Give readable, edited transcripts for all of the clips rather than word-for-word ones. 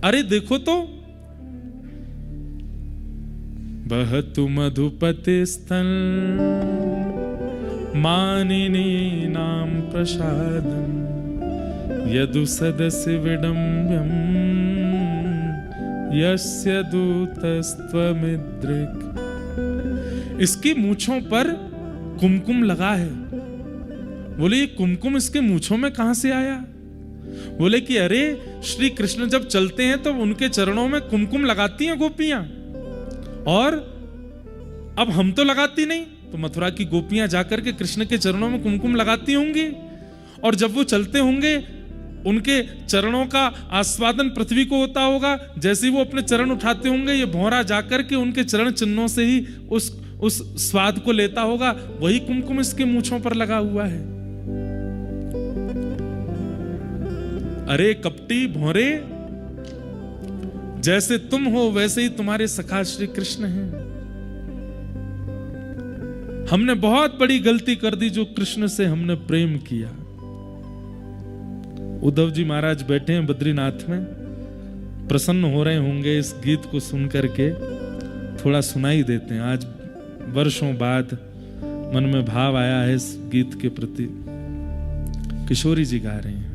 अरे देखो तो, बहतु मधुपति स्तन मानिनी नाम प्रसादम यदु सदस्य विडम्ब्यम यस्य दूतस्त्वमिद्रिक। इसकी मूंछों पर कुमकुम लगा है। बोले ये कुमकुम इसके मूंछों में कहां से आया? बोले कि अरे श्री कृष्ण जब चलते हैं तो उनके चरणों में कुमकुम लगाती हैं गोपियां, और अब हम तो लगाती नहीं, तो मथुरा की गोपियां जाकर के कृष्ण के चरणों में कुमकुम लगाती होंगी, और जब वो चलते होंगे उनके चरणों का आस्वादन पृथ्वी को होता होगा। जैसे ही वो अपने चरण उठाते होंगे, ये भौरा जाकर के उनके चरण चिन्हों से ही उस स्वाद को लेता होगा। वही कुमकुम इसके मूंछों पर लगा हुआ है। अरे कपटी भौरे, जैसे तुम हो वैसे ही तुम्हारे सखा श्री कृष्ण हैं। हमने बहुत बड़ी गलती कर दी जो कृष्ण से हमने प्रेम किया। उद्धव जी महाराज बैठे हैं बद्रीनाथ में, प्रसन्न हो रहे होंगे इस गीत को सुन करके। थोड़ा सुनाई देते हैं। आज वर्षों बाद मन में भाव आया है इस गीत के प्रति। किशोरी जी गा रहे हैं।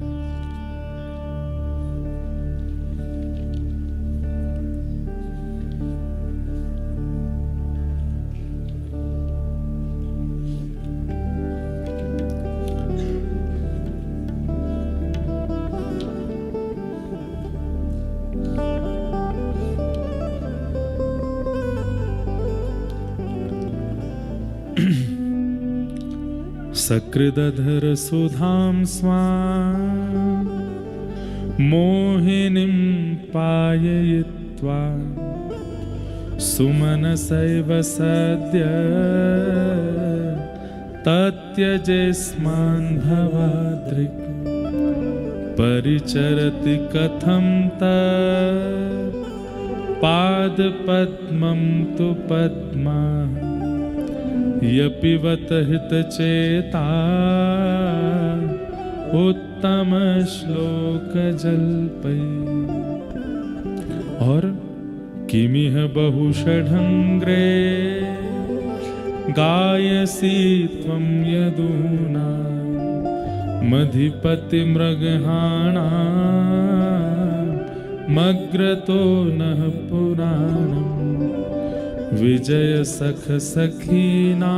सकृदधर सुधां स्वां मोहिनीं पाययित्वा सुमनसैव सद्य तत्यजेस्मान् भवाद्रिक् परिचरति कथं तत् पादपद्मं तु पद्मा यपिवत हितचेता उत्तम श्लोक जल्पै। और किमिह बहुषढंग्रे गायसी त्वं यदूना मधिपति मृगहाणा मग्रतो नः पुराणम् विजय सख सखीनां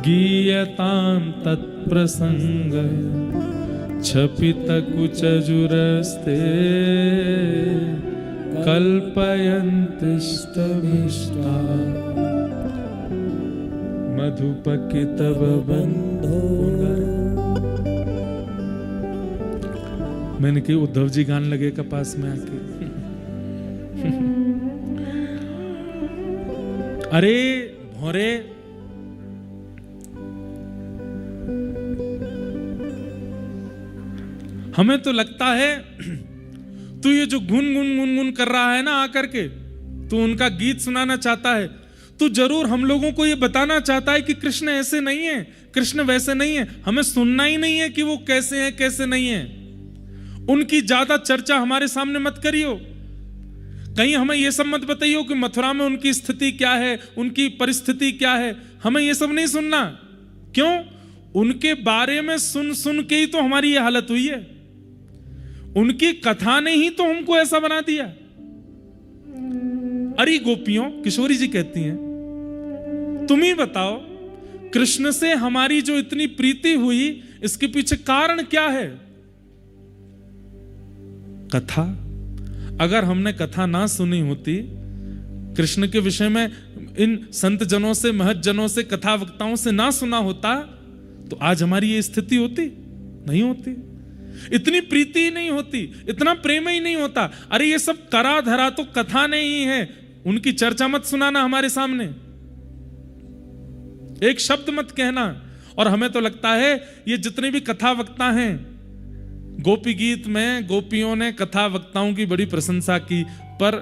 गीयतां तत्प्रसंग क्षपितकुचजुरस्ते कल्पयन्तिष्टमिष्टा मधुपकी तव बंधो। मैंने कही उद्धव जी गाने लगे कपास में आके। अरे भौरे, हमें तो लगता है तू ये जो गुन गुन गुन गुन कर रहा है ना आकर के, तू उनका गीत सुनाना चाहता है, तू जरूर हम लोगों को ये बताना चाहता है कि कृष्ण ऐसे नहीं है, कृष्ण वैसे नहीं है। हमें सुनना ही नहीं है कि वो कैसे हैं कैसे नहीं है। उनकी ज्यादा चर्चा हमारे सामने मत करियो। कहीं हमें यह सब मत बताइयो कि मथुरा में उनकी स्थिति क्या है, उनकी परिस्थिति क्या है। हमें यह सब नहीं सुनना। क्यों? उनके बारे में सुन सुन के ही तो हमारी यह हालत हुई है। उनकी कथा ने ही तो हमको ऐसा बना दिया। अरे गोपियों, किशोरी जी कहती हैं, तुम ही बताओ कृष्ण से हमारी जो इतनी प्रीति हुई, इसके पीछे कारण क्या है? कथा। अगर हमने कथा ना सुनी होती, कृष्ण के विषय में इन संत जनों से, महत जनों से, कथा वक्ताओं से ना सुना होता, तो आज हमारी ये स्थिति होती नहीं होती। इतनी प्रीति ही नहीं होती, इतना प्रेम ही नहीं होता। अरे ये सब करा धरा तो कथा नहीं है। उनकी चर्चा मत सुनाना हमारे सामने, एक शब्द मत कहना। और हमें तो लगता है ये जितने भी कथा वक्ता हैं, गोपी गीत में गोपियों ने कथा वक्ताओं की बड़ी प्रशंसा की, पर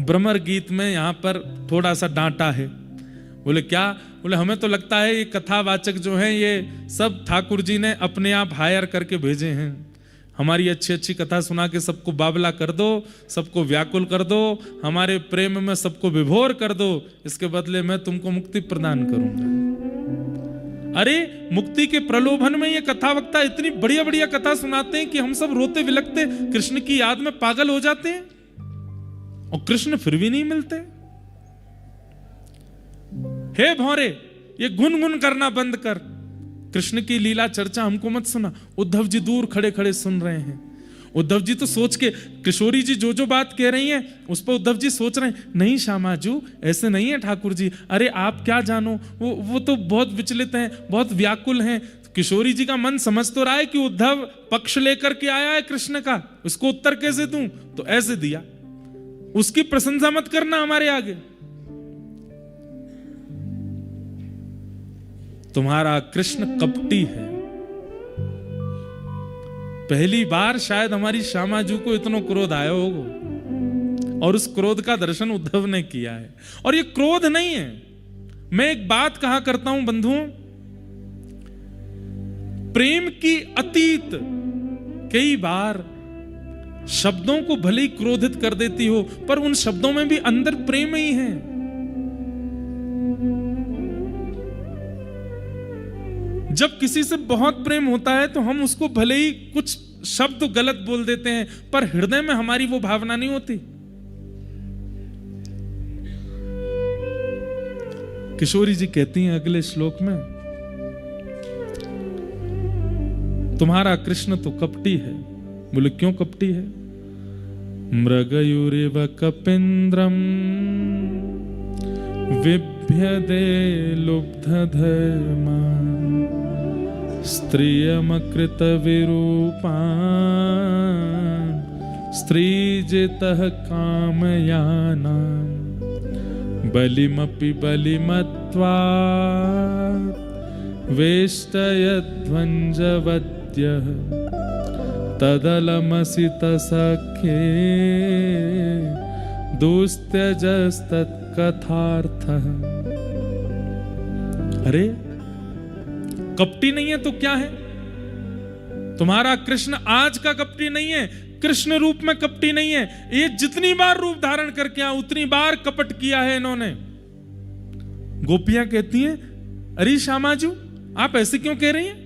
भ्रमर गीत में यहां पर थोड़ा सा डांटा है। बोले क्या? बोले हमें तो लगता है ये कथावाचक जो हैं ये सब ठाकुर जी ने अपने आप हायर करके भेजे हैं। हमारी अच्छी अच्छी कथा सुना के सबको बाबला कर दो, सबको व्याकुल कर दो, हमारे प्रेम में सबको विभोर कर दो, इसके बदले मैं तुमको मुक्ति प्रदान करूंगा। अरे मुक्ति के प्रलोभन में ये कथा वक्ता इतनी बढ़िया बढ़िया कथा सुनाते हैं कि हम सब रोते विलखते कृष्ण की याद में पागल हो जाते हैं, और कृष्ण फिर भी नहीं मिलते। हे भौरे, ये गुनगुन करना बंद कर, कृष्ण की लीला चर्चा हमको मत सुना। उद्धव जी दूर खड़े खड़े सुन रहे हैं। उद्धव जी तो सोच के, किशोरी जी जो जो बात कह रही हैं उस पर उद्धव जी सोच रहे हैं, नहीं श्यामाजू ऐसे नहीं है ठाकुर जी, अरे आप क्या जानो, वो तो बहुत विचलित हैं, बहुत व्याकुल हैं। किशोरी जी का मन समझ तो रहा है कि उद्धव पक्ष लेकर के आया है कृष्ण का, उसको उत्तर कैसे दूं, तो ऐसे दिया। उसकी प्रशंसा मत करना हमारे आगे। तुम्हारा कृष्ण कपटी है। पहली बार शायद हमारी श्यामाजू को इतना क्रोध आया होगा, और उस क्रोध का दर्शन उद्धव ने किया है। और ये क्रोध नहीं है। मैं एक बात कहा करता हूं बंधुओं, प्रेम की अतीत कई बार शब्दों को भले ही क्रोधित कर देती हो, पर उन शब्दों में भी अंदर प्रेम ही है। जब किसी से बहुत प्रेम होता है तो हम उसको भले ही कुछ शब्द गलत बोल देते हैं, पर हृदय में हमारी वो भावना नहीं होती। किशोरी जी कहती हैं अगले श्लोक में, तुम्हारा कृष्ण तो कपटी है। बोले क्यों कपटी है? मृगयुरिव कपिंद्रम विभ्यदे लुब्ध धर्मा स्त्रियमकृत विरूपान् स्त्रीजितः कामयानां बलिमपि बलिमत्वा वेष्टयध्वंजवद्यः तदलमसित सख्ये दुस्त्यजस्तत्कथार्थः। अरे कपटी नहीं है तो क्या है? तुम्हारा कृष्ण आज का कपटी नहीं है, कृष्ण रूप में कपटी नहीं है। ये जितनी बार रूप धारण करके आया उतनी बार कपट किया है इन्होंने। गोपियां कहती हैं, अरे श्यामाजू आप ऐसे क्यों कह रही हैं?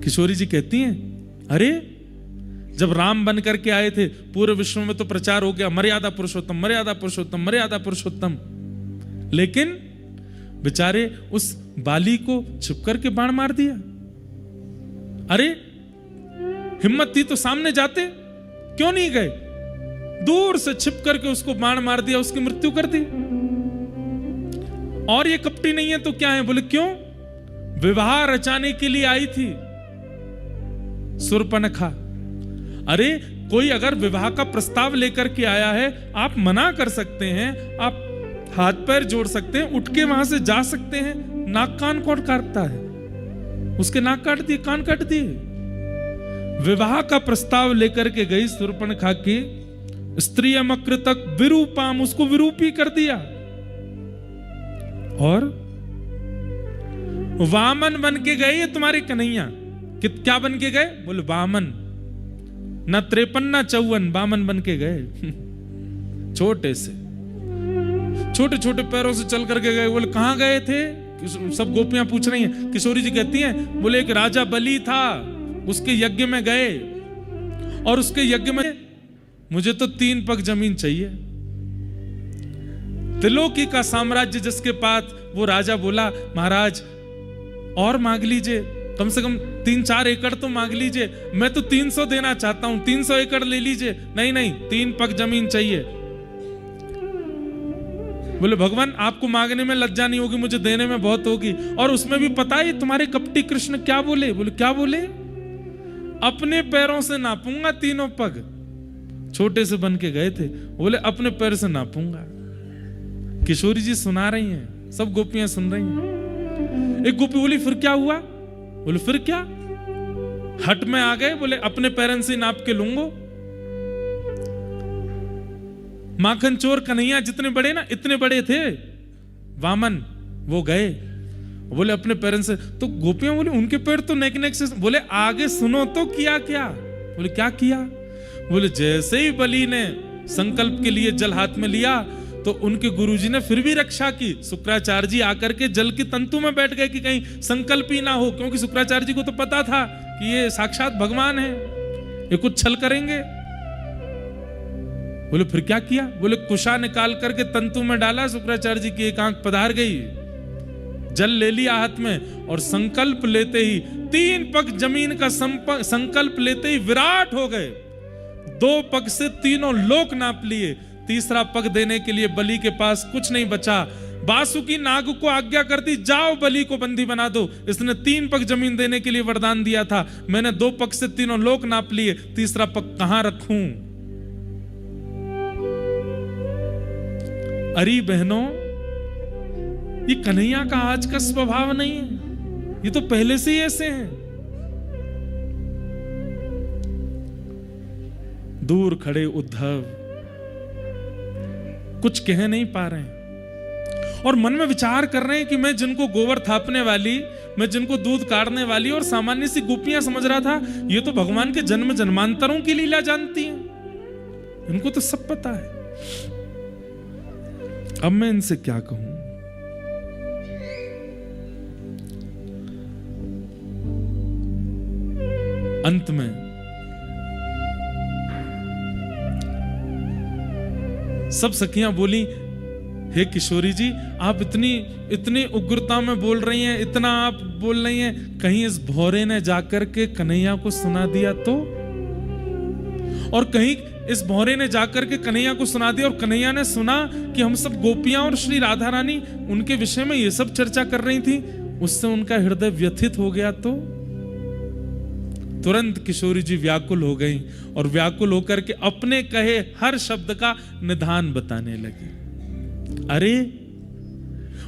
किशोरी जी कहती हैं, अरे जब राम बन करके आए थे पूरे विश्व में तो प्रचार हो गया मर्यादा पुरुषोत्तम, मर्यादा पुरुषोत्तम, मर्यादा पुरुषोत्तम, लेकिन बेचारे उस बाली को छिप करके बाण मार दिया। अरे हिम्मत थी तो सामने जाते, क्यों नहीं गए? दूर से छिप करके उसको बाण मार दिया, उसकी मृत्यु कर दी। और ये कपटी नहीं है तो क्या है? बोले क्यों? विवाह रचाने के लिए आई थी शूर्पणखा। अरे कोई अगर विवाह का प्रस्ताव लेकर के आया है, आप मना कर सकते हैं, आप हाथ पैर जोड़ सकते हैं, उठ के वहां से जा सकते हैं। नाक कान कौन काटता है? उसके नाक काट दिए, कान काट दिए। विवाह का प्रस्ताव लेकर के गई शूर्पणखा की स्त्री अमकृतक विरूपाम, उसको विरूपी कर दिया। और वामन बन के गए ये तुम्हारे कन्हैया। क्या बन के गए? बोले वामन, ना 53 ना 54, वामन बन के गए। छोटे से छोटे छोटे पैरों से चल करके गए। बोले कहां गए थे? सब गोपियां पूछ रही हैं। किशोरी जी कहती हैं, बोले एक राजा बलि था, उसके यज्ञ में गए, और उसके यज्ञ में मुझे तो 3 पग जमीन चाहिए। त्रिलोकी का साम्राज्य जिसके पास, वो राजा बोला महाराज और मांग लीजिए, कम से कम 3-4 एकड़ तो मांग लीजिए। मैं तो 300 देना चाहता हूं, 300 एकड़ ले लीजिए। नहीं नहीं, 3 पग जमीन चाहिए। बोले भगवान आपको मांगने में लज्जा नहीं होगी, मुझे देने में बहुत होगी। और उसमें भी पता है तुम्हारे कपटी कृष्ण क्या बोले? बोले क्या बोले? अपने पैरों से नापूंगा 3 पग। छोटे से बन के गए थे, बोले अपने पैर से नापूंगा। किशोरी जी सुना रही हैं, सब गोपियां सुन रही हैं। एक गोपी बोली फिर क्या हुआ? बोले फिर क्या? हट में आ गए, बोले अपने पैरन से नाप के लूंगो। माखन चोर कन्हैया जितने बड़े ना, इतने बड़े थे वामन, वो गए, बोले अपने पैरों से। तो गोपियां बोले उनके पैर तो नेक नेक से। बोले आगे सुनो तो किया क्या? बोले क्या किया? बोले जैसे ही बलि ने संकल्प के लिए जल हाथ में लिया तो उनके गुरुजी ने फिर भी रक्षा की। शुक्राचार्य जी आकर के जल की तंतु में बैठ गए कि कहीं संकल्प ही ना हो, क्योंकि शुक्राचार्य जी को तो पता था कि ये साक्षात भगवान है, ये कुछ छल करेंगे। बोले फिर क्या किया? बोले कुशा निकाल करके तंतु में डाला, शुक्राचार्य जी की एक आंख पधार गई, जल ले लिया हाथ में और संकल्प लेते ही 3 पग जमीन का संकल्प लेते ही विराट हो गए। 2 पग से तीनों लोक नाप लिए। तीसरा पग देने के लिए बलि के पास कुछ नहीं बचा। वासुकी नाग को आज्ञा कर दी, जाओ बलि को बंदी बना दो। इसने 3 पग जमीन देने के लिए वरदान दिया था, मैंने 2 पग से तीनों लोक नाप लिए, तीसरा पग कहां रखूं? अरे बहनों, ये कन्हैया का आज का स्वभाव नहीं है, ये तो पहले से ही ऐसे हैं। दूर खड़े उद्धव कुछ कह नहीं पा रहे हैं और मन में विचार कर रहे हैं कि मैं जिनको गोबर थापने वाली, मैं जिनको दूध काटने वाली और सामान्य सी गोपियां समझ रहा था, ये तो भगवान के जन्म जन्मांतरों की लीला जानती हैं, इनको तो सब पता है। अब मैं इनसे क्या कहूं? अंत में सब सखियां बोली, हे किशोरी जी, आप इतनी उग्रता में बोल रही हैं, इतना आप बोल रही हैं, कहीं इस भौरे ने जाकर के कन्हैया को सुना दिया तो? और कहीं इस भौरे ने जाकर के कन्हैया को सुना दिया और कन्हैया ने सुना कि हम सब गोपियां और श्री राधा रानी उनके विषय में ये सब चर्चा कर रही थी, उससे उनका हृदय व्यथित हो गया तो? तुरंत किशोरी जी व्याकुल हो गई और व्याकुल होकर के अपने कहे हर शब्द का निदान बताने लगी। अरे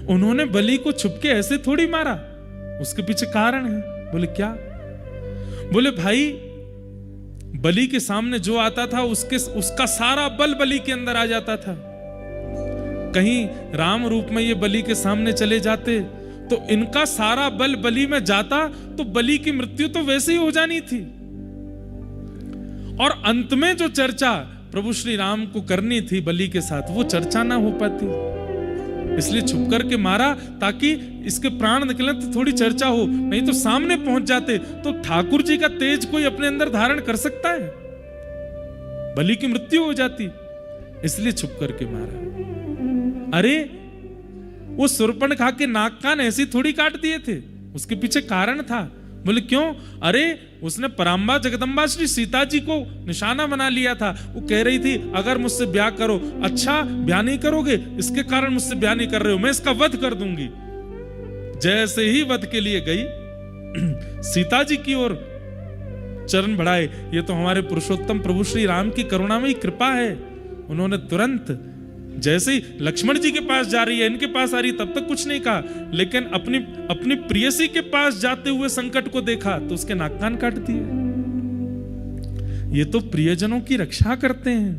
उन्होंने बलि को छुपके ऐसे थोड़ी मारा, उसके पीछे कारण है। बोले क्या? बोले भाई, बलि के सामने जो आता था उसका सारा बल बलि के अंदर आ जाता था। कहीं राम रूप में ये बलि के सामने चले जाते तो इनका सारा बल बलि में जाता तो बलि की मृत्यु तो वैसे ही हो जानी थी। और अंत में जो चर्चा प्रभु श्री राम को करनी थी बलि के साथ, वो चर्चा ना हो पाती, इसलिए छुप करके मारा ताकि इसके प्राण निकले तो थोड़ी चर्चा हो, नहीं तो सामने पहुंच जाते तो ठाकुर जी का तेज कोई अपने अंदर धारण कर सकता है? बलि की मृत्यु हो जाती, इसलिए छुप करके मारा। अरे वो शूर्पणखा के नाक कान ऐसी थोड़ी काट दिए थे, उसके पीछे कारण था। बोले क्यों? अरे उसने पराम्बा जगदम्बा श्री सीता जी को निशाना बना लिया था। वो कह रही थी अगर मुझसे ब्याह करो, अच्छा ब्याह नहीं करोगे, इसके कारण मुझसे ब्याह नहीं कर रहे हो, मैं इसका वध कर दूंगी। जैसे ही वध के लिए गई सीता जी की ओर चरण बढ़ाए, ये तो हमारे पुरुषोत्तम प्रभु श्री राम की करुणामयी कृपा है। उन्होंने तुरंत जैसे ही लक्ष्मण जी के पास जा रही है, इनके पास आ रही, तब तक कुछ नहीं कहा, लेकिन अपनी प्रियसी के पास जाते हुए संकट को देखा तो उसके नाक कान काट दिए। ये तो प्रियजनों की रक्षा करते हैं।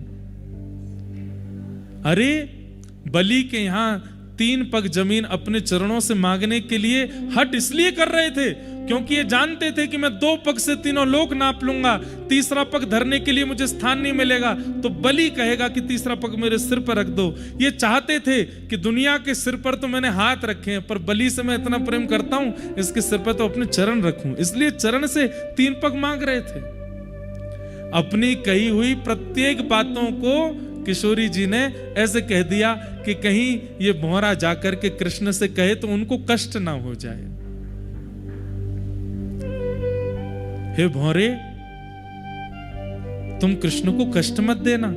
अरे बलि के यहां 3 पग जमीन अपने चरणों से मांगने के लिए हट इसलिए कर रहे थे क्योंकि ये जानते थे कि मैं 2 पग से तीनों लोक नाप लूंगा, तीसरा पग धरने के लिए मुझे स्थान नहीं मिलेगा, तो बलि कहेगा कि तीसरा पग मेरे सिर पर रख दो। ये चाहते थे कि दुनिया के सिर पर तो मैंने हाथ रखे हैं, पर बलि से मैं इतना प्रेम करता हूं, इसके सिर पर तो अपने चरण रखूं, इसलिए चरण से 3 पग मांग रहे थे। अपनी कही हुई प्रत्येक बातों को किशोरी जी ने ऐसे कह दिया कि कहीं ये भौरा जाकर के कृष्ण से कहे तो उनको कष्ट ना हो जाए। हे भौरे, तुम कृष्ण को कष्ट मत देना।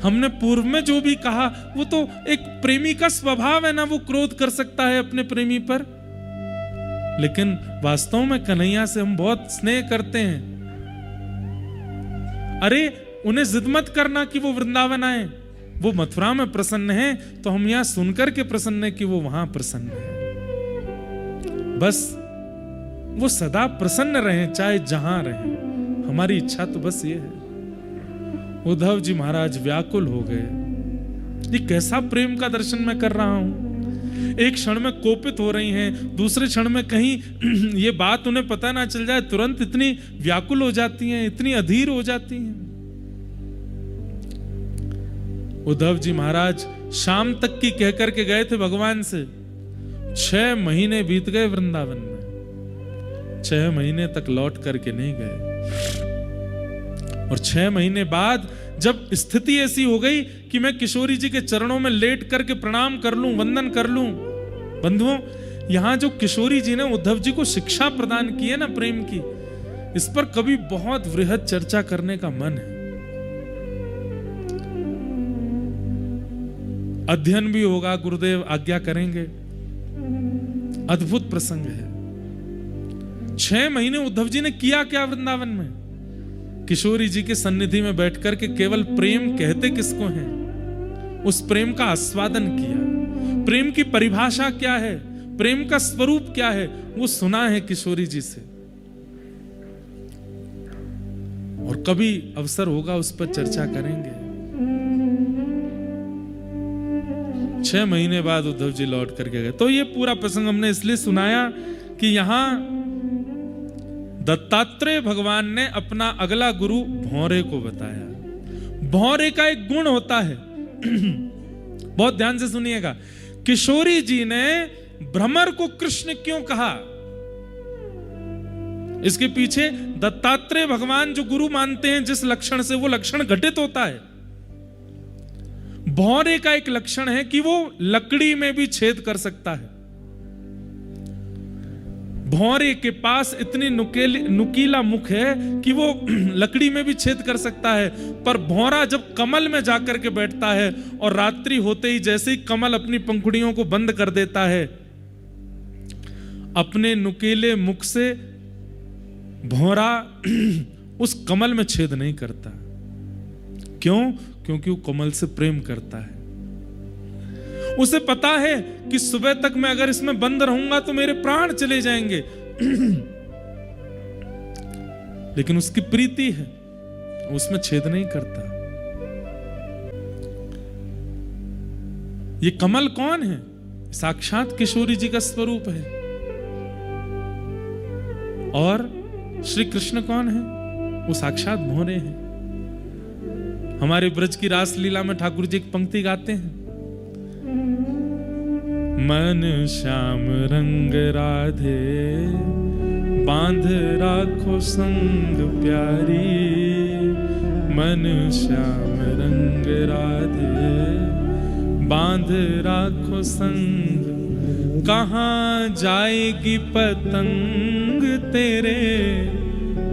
हमने पूर्व में जो भी कहा वो तो एक प्रेमी का स्वभाव है ना, वो क्रोध कर सकता है अपने प्रेमी पर, लेकिन वास्तव में कन्हैया से हम बहुत स्नेह करते हैं। अरे उन्हें जिद मत करना कि वो वृंदावन आए, वो मथुरा में प्रसन्न है तो हम यहां सुनकर के प्रसन्न है कि वो वहां प्रसन्न है। बस वो सदा प्रसन्न रहें चाहे जहां रहें, हमारी इच्छा तो बस ये है। उद्धव जी महाराज व्याकुल हो गए, ये कैसा प्रेम का दर्शन मैं कर रहा हूं। एक क्षण में कोपित हो रही हैं, दूसरे क्षण में कहीं ये बात उन्हें पता ना चल जाए, तुरंत इतनी व्याकुल हो जाती हैं, इतनी अधीर हो जाती हैं। उद्धव जी महाराज शाम तक की कहकर के गए थे भगवान से। 6 महीने बीत गए वृंदावन में, 6 महीने तक लौट करके नहीं गए। और 6 महीने बाद जब स्थिति ऐसी हो गई कि मैं किशोरी जी के चरणों में लेट करके प्रणाम कर लूं, वंदन कर लूं। बंधुओं, यहां जो किशोरी जी ने उद्धव जी को शिक्षा प्रदान की है ना प्रेम की, इस पर कभी बहुत वृहद चर्चा करने का मन है। अध्ययन भी होगा, गुरुदेव आज्ञा करेंगे। अद्भुत प्रसंग है। 6 महीने उद्धव जी ने किया क्या वृंदावन में? किशोरी जी के सन्निधि में बैठकर के केवल प्रेम कहते किसको हैं, उस प्रेम का आस्वादन किया। प्रेम की परिभाषा क्या है, प्रेम का स्वरूप क्या है, वो सुना है किशोरी जी से। और कभी अवसर होगा उस पर चर्चा करेंगे। 6 महीने बाद उद्धव जी लौट करके गए। तो ये पूरा प्रसंग हमने इसलिए सुनाया कि यहां दत्तात्रेय भगवान ने अपना अगला गुरु भौरे को बताया। भौरे का एक गुण होता है बहुत ध्यान से सुनिएगा। किशोरी जी ने भ्रमर को कृष्ण क्यों कहा, इसके पीछे दत्तात्रेय भगवान जो गुरु मानते हैं जिस लक्षण से, वो लक्षण घटित होता है। भौरे का एक लक्षण है कि वो लकड़ी में भी छेद कर सकता है। भौरे के पास इतनी नुकीला मुख है कि वो लकड़ी में भी छेद कर सकता है। पर भौरा जब कमल में जाकर के बैठता है और रात्रि होते ही जैसे ही कमल अपनी पंखुड़ियों को बंद कर देता है, अपने नुकीले मुख से भौरा उस कमल में छेद नहीं करता। क्यों? क्योंकि वो कमल से प्रेम करता है। उसे पता है कि सुबह तक मैं अगर इसमें बंद रहूंगा तो मेरे प्राण चले जाएंगे लेकिन उसकी प्रीति है, उसमें छेद नहीं करता। ये कमल कौन है? साक्षात किशोरी जी का स्वरूप है। और श्री कृष्ण कौन है? वो साक्षात भौरे हैं। हमारे ब्रज की रास लीला में ठाकुर जी एक पंक्ति गाते हैं, मन श्याम रंग राधे बांध राखो संग प्यारी। मन श्याम रंग राधे बांध राखो संग। कहाँ जाएगी पतंग तेरे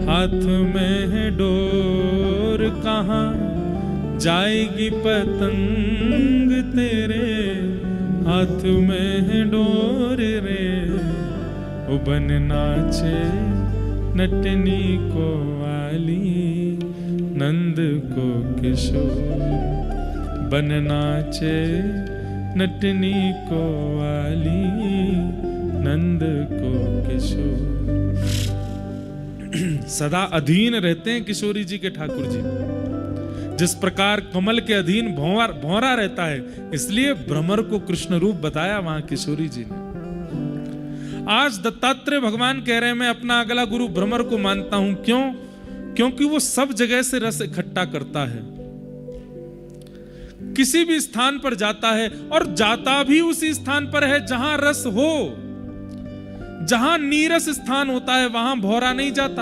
हाथ में है डोर। कहाँ जाएगी पतंग तेरे हाथ में है डोर रे। ओ बन नाचे नटनी को वाली नंद को किशोर। बन नाचे नटनी को वाली नंद को किशोर। सदा अधीन रहते हैं किशोरी जी के ठाकुर जी, जिस प्रकार कमल के अधीन भौरा रहता है, इसलिए भ्रमर को कृष्ण रूप बताया वहां किशोरी जी ने। आज दत्तात्रेय भगवान कह रहे हैं मैं अपना अगला गुरु भ्रमर को मानता हूं। क्यों? क्योंकि वो सब जगह से रस इकट्ठा करता है, किसी भी स्थान पर जाता है और जाता भी उसी स्थान पर है जहां रस हो। जहां नीरस स्थान होता है वहां भौरा नहीं जाता।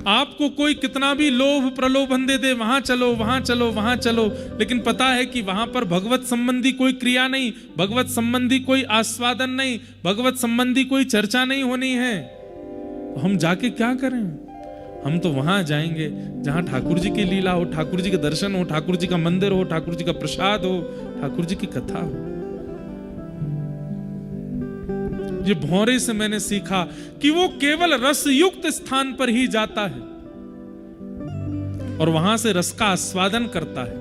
आपको कोई कितना भी लोभ प्रलोभन दे दे, वहां चलो वहां चलो वहां चलो, लेकिन पता है कि वहां पर भगवत संबंधी कोई क्रिया नहीं, भगवत संबंधी कोई आस्वादन नहीं, भगवत संबंधी कोई चर्चा नहीं होनी है, तो हम जाके क्या करें? हम तो वहां जाएंगे जहां ठाकुर जी की लीला हो, ठाकुर जी के दर्शन हो, ठाकुर जी का मंदिर हो, ठाकुर जी का प्रसाद हो, ठाकुर जी की कथा हो। ये भौरे से मैंने सीखा कि वो केवल रस युक्त स्थान पर ही जाता है और वहां से रस का आस्वादन करता है।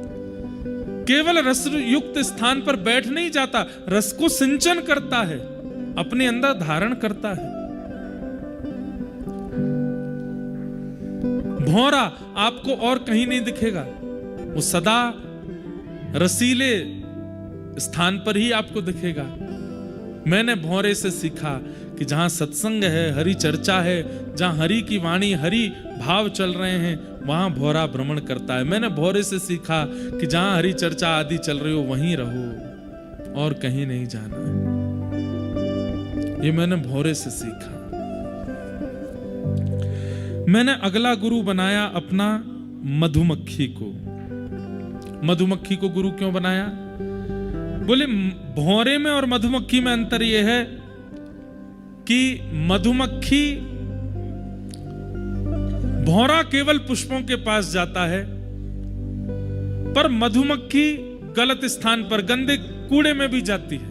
केवल रस युक्त स्थान पर बैठ नहीं जाता, रस को सिंचन करता है, अपने अंदर धारण करता है। भौरा आपको और कहीं नहीं दिखेगा। वो सदा रसीले स्थान पर ही आपको दिखेगा। मैंने भौरे से सीखा कि जहां सत्संग है, हरि चर्चा है, जहां हरि की वाणी, हरि भाव चल रहे हैं, वहां भौरा भ्रमण करता है। मैंने भौरे से सीखा कि जहां हरि चर्चा आदि चल रही हो वहीं रहो और कहीं नहीं जाना है। ये मैंने भौरे से सीखा। मैंने अगला गुरु बनाया अपना मधुमक्खी को। मधुमक्खी को गुरु क्यों बनाया? बोले भौरे में और मधुमक्खी में अंतर यह है कि मधुमक्खी, भौरा केवल पुष्पों के पास जाता है, पर मधुमक्खी गलत स्थान पर गंदे कूड़े में भी जाती है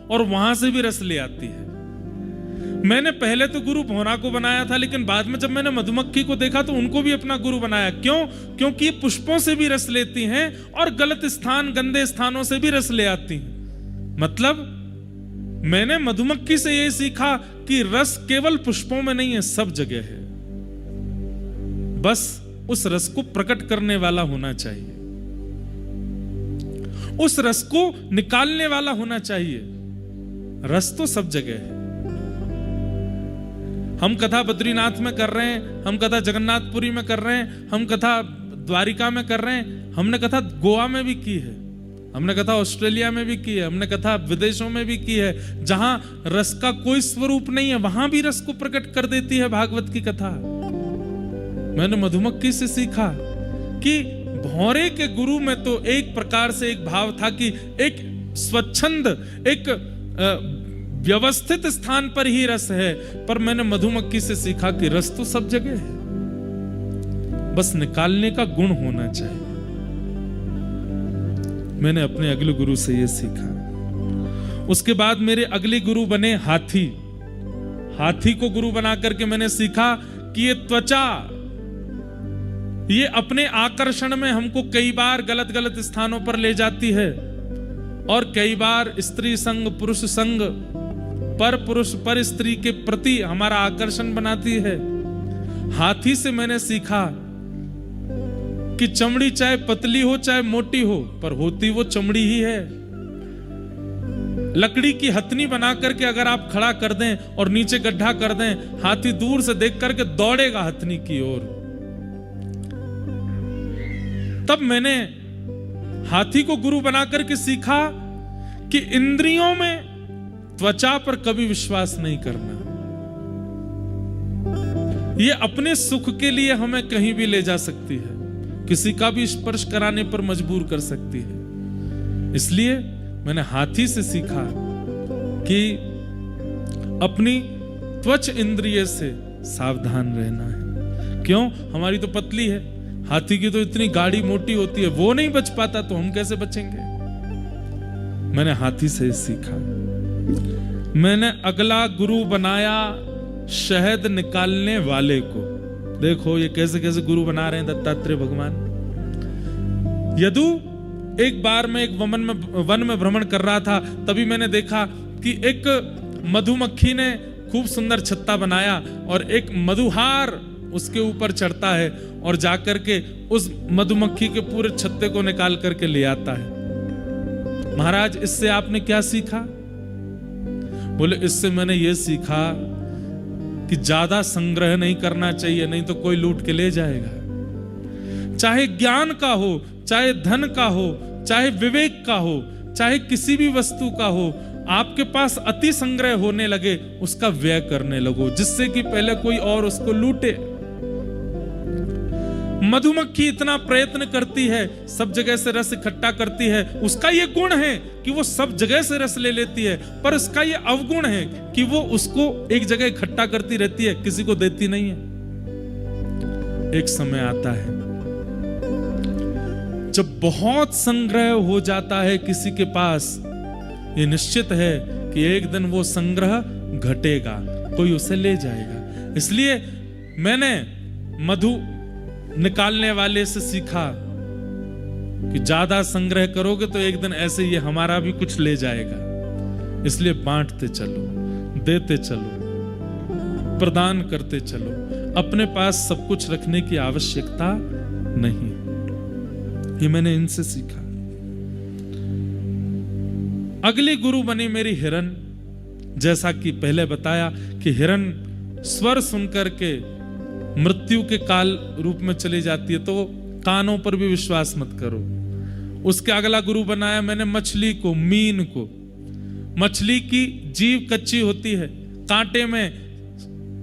और वहां से भी रस ले आती है। मैंने पहले तो गुरु भौरा को बनाया था, लेकिन बाद में जब मैंने मधुमक्खी को देखा तो उनको भी अपना गुरु बनाया। क्यों? क्योंकि ये पुष्पों से भी रस लेती हैं और गलत स्थान, गंदे स्थानों से भी रस ले आती हैं। मतलब मैंने मधुमक्खी से यही सीखा कि रस केवल पुष्पों में नहीं है, सब जगह है। बस उस रस को प्रकट करने वाला होना चाहिए, उस रस को निकालने वाला होना चाहिए। रस तो सब जगह है। हम कथा बद्रीनाथ में कर रहे हैं, हम कथा जगन्नाथपुरी में कर रहे हैं, हम कथा द्वारिका में कर रहे हैं, हमने कथा गोवा में भी की है, हमने कथा ऑस्ट्रेलिया में भी की है, हमने कथा विदेशों में भी की है। जहां रस का कोई स्वरूप नहीं है वहां भी रस को प्रकट कर देती है भागवत की कथा। मैंने मधुमक्खी से सीखा कि भौरे के गुरु में तो एक प्रकार से एक भाव था कि एक स्वच्छंद, एक व्यवस्थित स्थान पर ही रस है, पर मैंने मधुमक्खी से सीखा कि रस तो सब जगह है, बस निकालने का गुण होना चाहिए। मैंने अपने अगले गुरु से यह सीखा। उसके बाद मेरे अगले गुरु बने हाथी। हाथी को गुरु बना करके मैंने सीखा कि ये त्वचा, ये अपने आकर्षण में हमको कई बार गलत गलत स्थानों पर ले जाती है और कई बार स्त्री संग, पुरुष संग, पर पुरुष पर स्त्री के प्रति हमारा आकर्षण बनाती है। हाथी से मैंने सीखा कि चमड़ी चाहे पतली हो चाहे मोटी हो, पर होती वो चमड़ी ही है। लकड़ी की हथनी बना करके अगर आप खड़ा कर दें और नीचे गड्ढा कर दें, हाथी दूर से देख करके दौड़ेगा हथनी की ओर। तब मैंने हाथी को गुरु बना करके सीखा कि इंद्रियों में त्वचा पर कभी विश्वास नहीं करना। ये अपने सुख के लिए हमें कहीं भी ले जा सकती है, किसी का भी स्पर्श कराने पर मजबूर कर सकती है। इसलिए मैंने हाथी से सीखा कि अपनी त्वच इंद्रिय से सावधान रहना है। क्यों? हमारी तो पतली है, हाथी की तो इतनी गाढ़ी मोटी होती है, वो नहीं बच पाता तो हम कैसे बचेंगे? मैंने हाथी से सीखा। मैंने अगला गुरु बनाया शहद निकालने वाले को। देखो ये कैसे कैसे गुरु बना रहे हैं दत्तात्रेय भगवान। यदु एक बार मैं एक वन में भ्रमण कर रहा था, तभी मैंने देखा कि एक मधुमक्खी ने खूब सुंदर छत्ता बनाया और एक मधुहार उसके ऊपर चढ़ता है और जाकर के उस मधुमक्खी के पूरे छत्ते को निकाल करके ले आता है। महाराज इससे आपने क्या सीखा? बोले इससे मैंने ये सीखा कि ज्यादा संग्रह नहीं करना चाहिए, नहीं तो कोई लूट के ले जाएगा। चाहे ज्ञान का हो, चाहे धन का हो, चाहे विवेक का हो, चाहे किसी भी वस्तु का हो, आपके पास अति संग्रह होने लगे, उसका व्यय करने लगो, जिससे कि पहले कोई और उसको लूटे। मधुमक्खी इतना प्रयत्न करती है, सब जगह से रस इकट्ठा करती है। उसका ये गुण है कि वो सब जगह से रस ले लेती है, पर उसका ये अवगुण है कि वो उसको एक जगह इकट्ठा करती रहती है, किसी को देती नहीं है। एक समय आता है जब बहुत संग्रह हो जाता है किसी के पास, ये निश्चित है कि एक दिन वो संग्रह घटेगा, कोई उसे ले जाएगा। इसलिए मैंने मधु निकालने वाले से सीखा कि ज्यादा संग्रह करोगे तो एक दिन ऐसे ये हमारा भी कुछ ले जाएगा। इसलिए बांटते चलो, देते चलो, प्रदान करते चलो। अपने पास सब कुछ रखने की आवश्यकता नहीं। ये मैंने इनसे सीखा। अगली गुरु बनी मेरी हिरन। जैसा कि पहले बताया कि हिरन स्वर सुनकर के मृत्यु के काल रूप में चली जाती है, तो कानों पर भी विश्वास मत करो। उसके अगला गुरु बनाया मैंने मछली को, मीन को। मछली की जीभ कच्ची होती है, कांटे में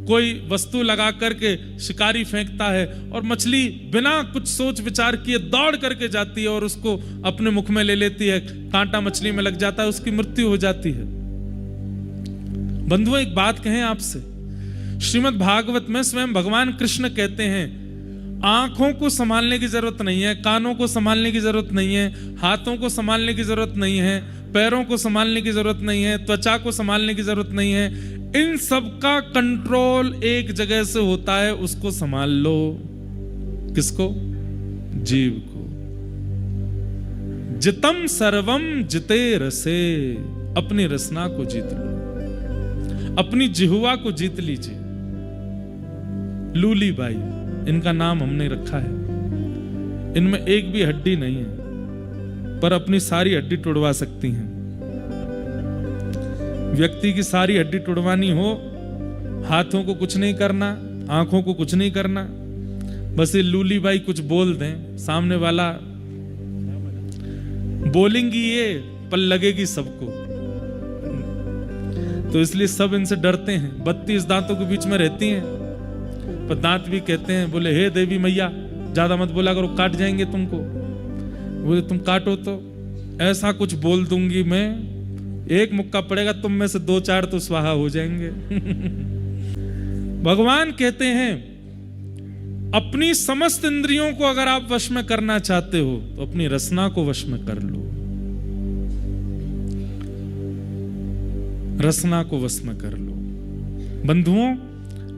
कोई वस्तु लगा करके शिकारी फेंकता है और मछली बिना कुछ सोच विचार किए दौड़ करके जाती है और उसको अपने मुख में ले लेती है। कांटा मछली में लग जाता है, उसकी मृत्यु हो जाती है। बंधुओं, एक बात कहें आपसे, श्रीमद् भागवत में स्वयं भगवान कृष्ण कहते हैं आंखों को संभालने की जरूरत नहीं है, कानों को संभालने की जरूरत नहीं है, हाथों को संभालने की जरूरत नहीं है, पैरों को संभालने की जरूरत नहीं है, त्वचा को संभालने की जरूरत नहीं है। इन सब का कंट्रोल एक जगह से होता है, उसको संभाल लो। किसको? जीव को। जितम सर्वम जिते रसे, अपनी रसना को जीत लो, अपनी जिह्वा को जीत लीजिए। लूली बाई इनका नाम हमने रखा है। इनमें एक भी हड्डी नहीं है, पर अपनी सारी हड्डी तोड़वा सकती हैं। व्यक्ति की सारी हड्डी तोड़वानी हो, हाथों को कुछ नहीं करना, आंखों को कुछ नहीं करना, बस ये लूली बाई कुछ बोल दें, सामने वाला बोलेंगी ये, पर लगेगी सबको। तो इसलिए सब इनसे डरते हैं। 32 दांतों के बीच में रहती हैं, पर दांत भी कहते हैं, बोले हे देवी मैया ज्यादा मत बोला करो, काट जाएंगे तुमको। बोले तुम काटो तो ऐसा कुछ बोल दूंगी मैं, एक मुक्का पड़ेगा तुम में से 2-4 तो स्वाहा हो जाएंगे। भगवान कहते हैं अपनी समस्त इंद्रियों को अगर आप वश में करना चाहते हो तो अपनी रसना को वश में कर लो, रसना को वश में कर लो। बंधुओं,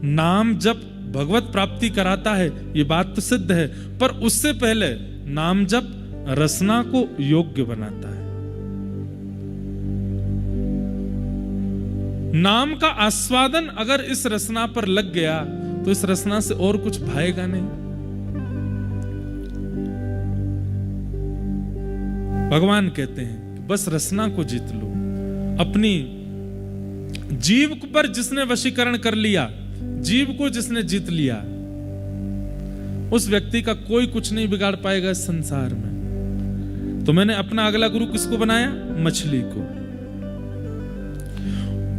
नाम जप भगवत प्राप्ति कराता है, ये बात तो सिद्ध है, पर उससे पहले नाम जप रसना को योग्य बनाता है। नाम का आस्वादन अगर इस रसना पर लग गया तो इस रसना से और कुछ भाएगा नहीं। भगवान कहते हैं कि बस रसना को जीत लो। अपनी जीव पर जिसने वशीकरण कर लिया, जीव को जिसने जीत लिया, उस व्यक्ति का कोई कुछ नहीं बिगाड़ पाएगा इस संसार में। तो मैंने अपना अगला गुरु किसको बनाया? मछली को।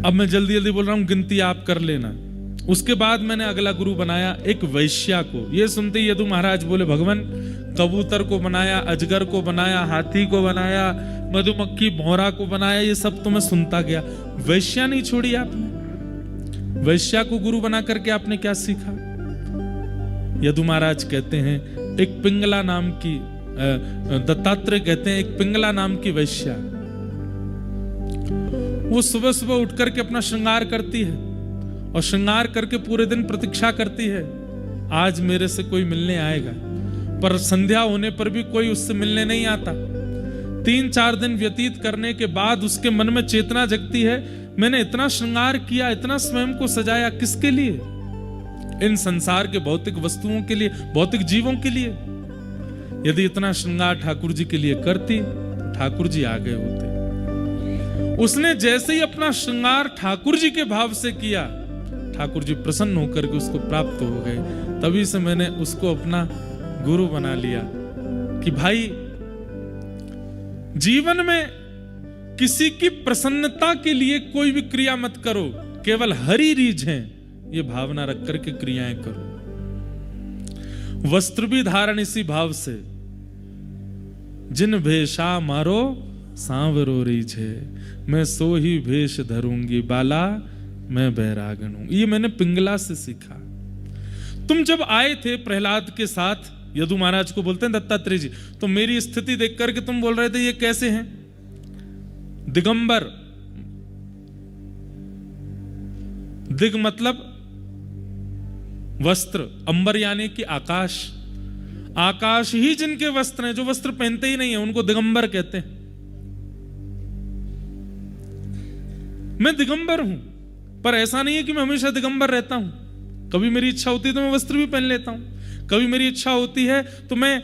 अब मैं जल्दी जल्दी बोल रहा हूं, गिनती आप कर लेना। उसके बाद मैंने अगला गुरु बनाया एक वैश्या को। यह सुनते ही यदु महाराज बोले भगवान, कबूतर को बनाया, अजगर को बनाया, हाथी को बनाया, मधुमक्खी भौरा को बनाया, ये सब तो मैं सुनता गया, वैश्या नहीं छोड़ी आपने। वैश्या को गुरु बना करके आपने क्या सीखा? यदु महाराज कहते हैं एक पिंगला नाम की, दत्तात्रेय कहते हैं एक पिंगला नाम की वैश्या, वो सुबह सुबह उठ करके अपना श्रृंगार करती है और श्रृंगार करके पूरे दिन प्रतीक्षा करती है, आज मेरे से कोई मिलने आएगा। पर संध्या होने पर भी कोई उससे मिलने नहीं आता। 3-4 दिन व्यतीत करने के बाद उसके मन में चेतना जगती है, मैंने इतना श्रृंगार किया, इतना स्वयं को सजाया, किसके लिए? इन संसार के भौतिक वस्तुओं के लिए, भौतिक जीवों के लिए। यदि इतना श्रृंगार ठाकुर जी के लिए करती तो ठाकुर जी आ गए होते। उसने जैसे ही अपना श्रृंगार ठाकुर जी के भाव से किया, ठाकुर जी प्रसन्न होकर के उसको प्राप्त हो गए। तभी से मैंने उसको अपना गुरु बना लिया कि भाई जीवन में किसी की प्रसन्नता के लिए कोई भी क्रिया मत करो, केवल हरि रीझें ये भावना रख करके क्रियाएं करो। वस्त्र भी धारण इसी भाव से, जिन भेषा मारो सांवरो रीझे, मैं सो ही भेष धरूंगी बाला, मैं बैरागन हूं। ये मैंने पिंगला से सीखा। तुम जब आए थे प्रहलाद के साथ, यदु महाराज को बोलते हैं दत्तात्रेय जी, तो मेरी स्थिति देख करके तुम बोल रहे थे ये कैसे हैं? दिगंबर, दिग मतलब वस्त्र, अंबर यानी कि आकाश। आकाश ही जिनके वस्त्र हैं, जो वस्त्र पहनते ही नहीं है उनको दिगंबर कहते हैं। मैं दिगंबर हूं, पर ऐसा नहीं है कि मैं हमेशा दिगंबर रहता हूं। कभी मेरी इच्छा होती है तो मैं वस्त्र भी पहन लेता हूं, कभी मेरी इच्छा होती है तो मैं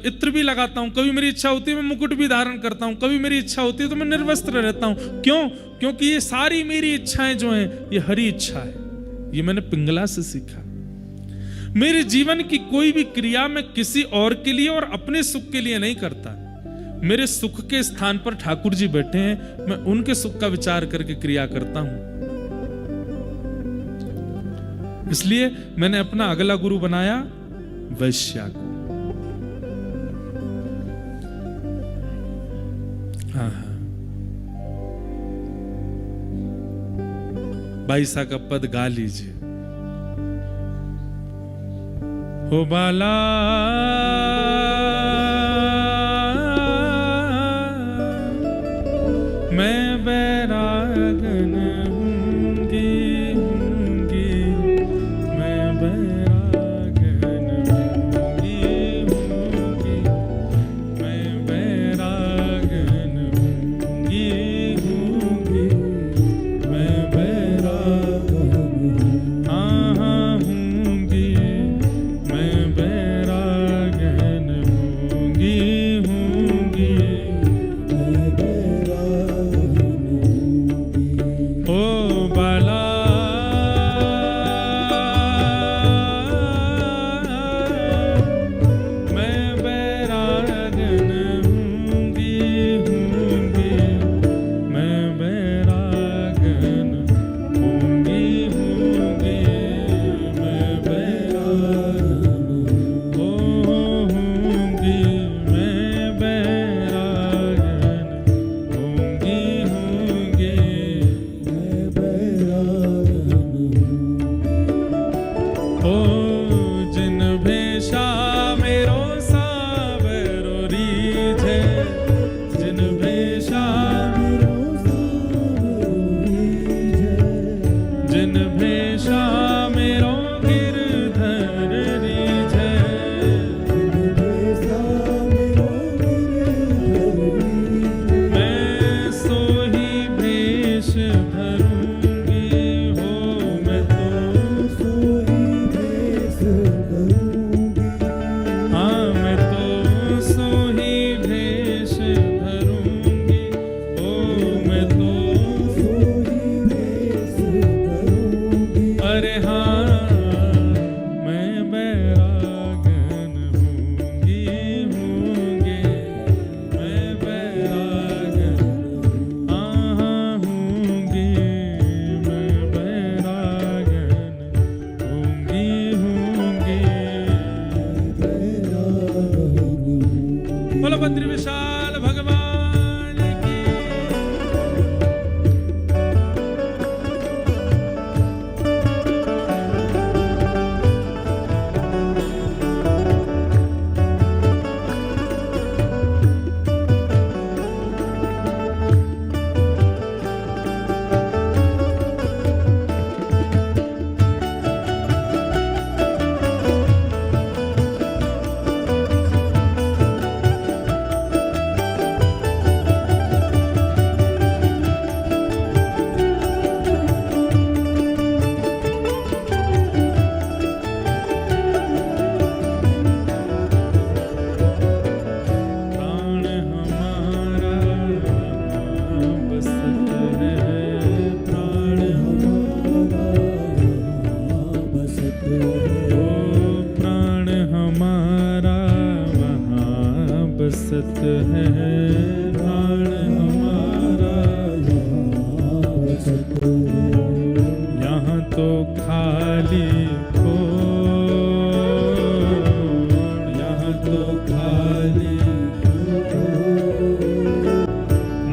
इत्र भी लगाता हूँ, कभी मेरी इच्छा होती है मैं मुकुट भी धारण करता हूँ, कभी मेरी इच्छा होती है तो मैं निर्वस्त्र रहता हूँ। क्यों? क्योंकि ये सारी मेरी इच्छाएं जो हैं ये हरि इच्छा है। ये मैंने पिंगला से सीखा। मेरे जीवन की कोई भी क्रिया मैं किसी और के लिए और अपने सुख के लिए नहीं करता। मेरे सुख के स्थान पर ठाकुर जी बैठे हैं, मैं उनके सुख का विचार करके क्रिया करता हूं। इसलिए मैंने अपना अगला गुरु बनाया वैश्या को। हाँ हाँ, बाईसा का पद गा लीजिए। हो बाला मैं बैरागन हूँगी, मैं बैरागन हूँगी, मैं बैरागन हूँगी, मैं बैरागन हाँ हाँ हूँगी, मैं बैरागन हूँगी, मैं बैरागन ओ बाला मैं बैरागन हूँगी, मैं बैरागन हूँगी, मैं बैरागन हूँगी, मैं बैरागन हूँगी, मैं बैरागन ओ जिन भेषा मेरो सावरो रीझे, जिन भेषा मेरो सावरो रीझे, जिन भेषा मेरो गिरधर रीझे, जिन भेषा मेरो गिरधर रीझे, मैं सोही भेष धरूंगी हो, मैं तो सोही भेष धरूंगी, हाँ मैं तो सोही भेष धरूंगी ओ, मैं तो सोही भेष धरूंगी। अरे हाँ मैं बैरागन हूँगी, मैं बैरागन हाँ हाँ हूँगी, मैं बैरागन हूँगी, बोलो बद्री विशाल भगवान की। प्राण हमारा बसत है, प्राण हमारा बसत है, ओ प्राण हमारा वहाँ बसत है, प्राण हमारा यहाँ बसत है, यहाँ तो खाली यहाँ तो खाली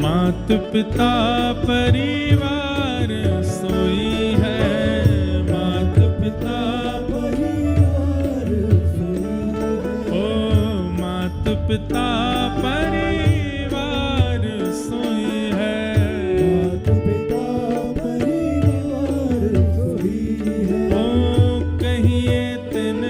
मात पिता परिवार सोई है, मात पिता परिवार सोई है, ओ मात पिता परिवार सोई है, मात पिता परिवार सोई है, ओ कहिए तिन